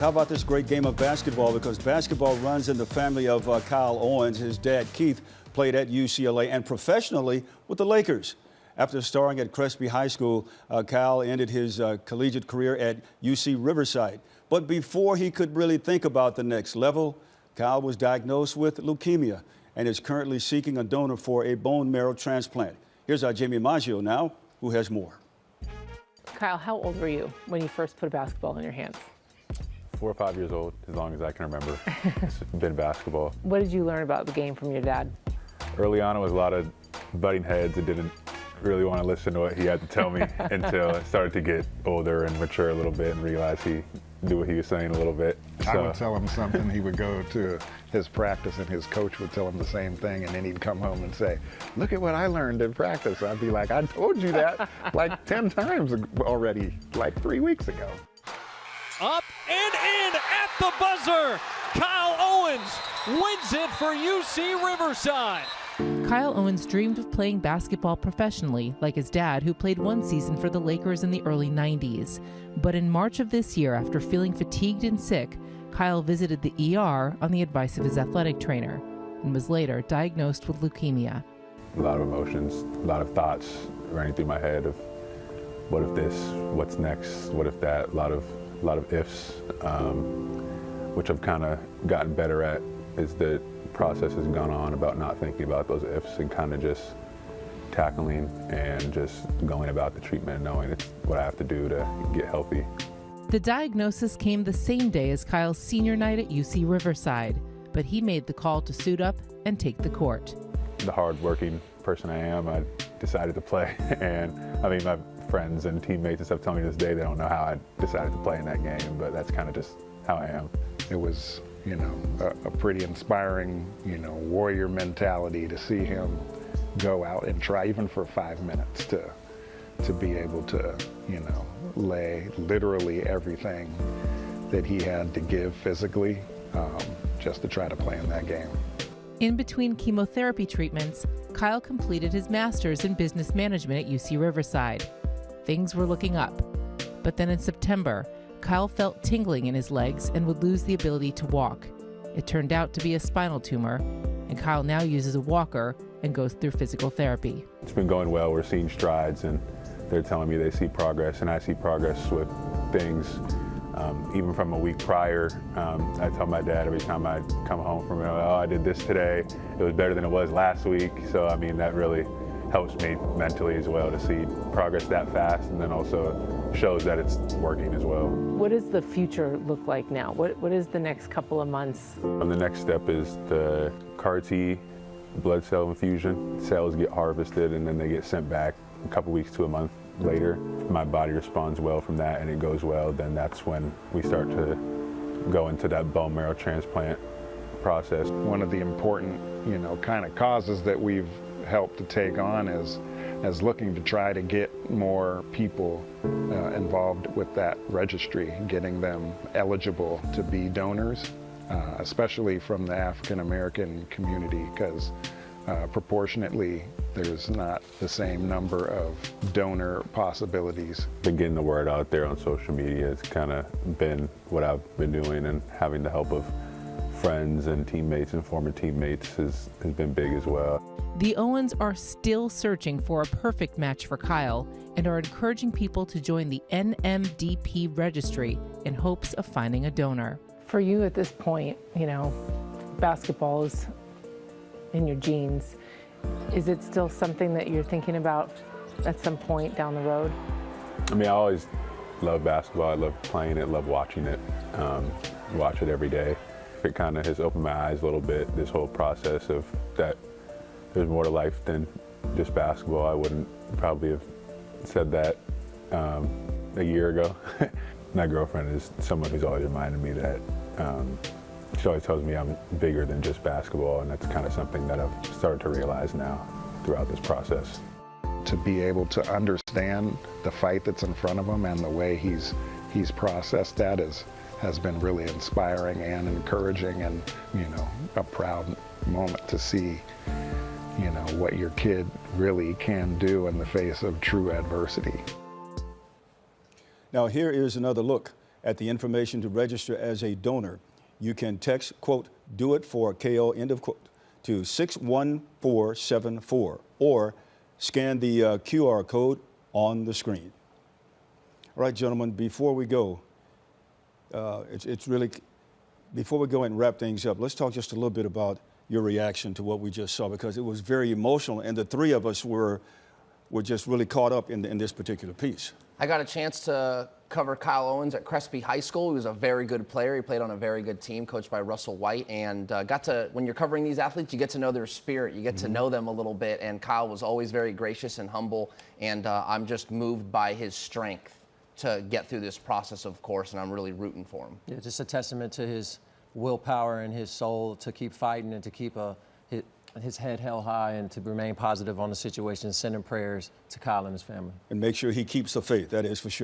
How about this great game of basketball? Because basketball runs in the family of Kyle Owens. His dad, Keith, played at UCLA and professionally with the Lakers. After starring at Crespi High School, Kyle ended his collegiate career at UC Riverside. But before he could really think about the next level, Kyle was diagnosed with leukemia and is currently seeking a donor for a bone marrow transplant. Here's our Jaime Maggio now, who has more. Kyle, how old were you when you first put a basketball in your hands? 4 or 5 years old, as long as I can remember. It's been basketball. What did you learn about the game from your dad? Early on, it was a lot of butting heads. I didn't really want to listen to what he had to tell me until I started to get older and mature a little bit and realize he knew what he was saying a little bit. I would tell him something, he would go to his practice and his coach would tell him the same thing, and then he'd come home and say, look at what I learned in practice. I'd be like, I told you that like 10 times already, like 3 weeks ago. Up and in at the buzzer. Kyle Owens wins it for UC Riverside. Kyle Owens dreamed of playing basketball professionally, like his dad, who played one season for the Lakers in the early 90s. But in March of this year, after feeling fatigued and sick, Kyle visited the ER on the advice of his athletic trainer and was later diagnosed with leukemia. A lot of emotions, a lot of thoughts running through my head of what if this, what's next, what if that, a lot of ifs, which I've kind of gotten better at as the process has gone on about not thinking about those ifs and kind of just tackling and just going about the treatment and knowing it's what I have to do to get healthy. The diagnosis came the same day as Kyle's senior night at UC Riverside, but he made the call to suit up and take the court. The hard-working person I am, I decided to play, and I mean, my friends and teammates and stuff tell me to this day they don't know how I decided to play in that game, but that's kind of just how I am. It was, you know, a pretty inspiring, you know, warrior mentality to see him go out and try, even for 5 minutes, to be able to, you know, lay literally everything that he had to give physically just to try to play in that game. In between chemotherapy treatments, Kyle completed his master's in business management at UC Riverside. Things were looking up. But then in September, Kyle felt tingling in his legs and would lose the ability to walk. It turned out to be a spinal tumor, and Kyle now uses a walker and goes through physical therapy. It's been going well. We're seeing strides, and they're telling me they see progress, and I see progress with things. Even from a week prior, I tell my dad every time I come home from it, oh, I did this today. It was better than it was last week. So, I mean, that really helps me mentally as well to see progress that fast, and then also shows that it's working as well. What does the future look like now? What is the next couple of months? The next step is the CAR-T blood cell infusion. Cells get harvested and then they get sent back a couple weeks to a month later. If my body responds well from that and it goes well, then that's when we start to go into that bone marrow transplant process. One of the important, you know, kind of causes that we've helped to take on is looking to try to get more people involved with that registry, getting them eligible to be donors, especially from the African American community, because proportionately there's not the same number of donor possibilities. Been getting the word out there on social media. It's kind of been what I've been doing, and having the help of friends and teammates and former teammates has been big as well. The Owens are still searching for a perfect match for Kyle and are encouraging people to join the NMDP registry in hopes of finding a donor. For you at this point, you know, basketball is in your genes. Is it still something that you're thinking about at some point down the road? I mean, I always love basketball. I love playing it, love watching it, watch it every day. It kind of has opened my eyes a little bit, this whole process of that there's more to life than just basketball. I wouldn't probably have said that a year ago. My girlfriend is someone who's always reminded me that she always tells me I'm bigger than just basketball, and that's kind of something that I've started to realize now throughout this process. To be able to understand the fight that's in front of him and the way he's processed that has been really inspiring and encouraging, and, you know, a proud moment to see, you know, what your kid really can do in the face of true adversity. Now here is another look at the information to register as a donor. You can text, quote, "do it for KO," end of quote, to 61474 or scan the QR code on the screen. All right, gentlemen, before we go, before we go and wrap things up, let's talk just a little bit about your reaction to what we just saw, because it was very emotional, and the three of us were just really caught up in this particular piece. I got a chance to cover Kyle Owens at Crespi High School. He was a very good player. He played on a very good team coached by Russell White, and when you're covering these athletes, you get to know their spirit. You get to know them a little bit, and Kyle was always very gracious and humble, and I'm just moved by his strength to get through this process, of course, and I'm really rooting for him. Yeah, just a testament to his willpower and his soul to keep fighting and to keep his head held high and to remain positive on the situation, sending prayers to Kyle and his family. And make sure he keeps the faith, that is for sure.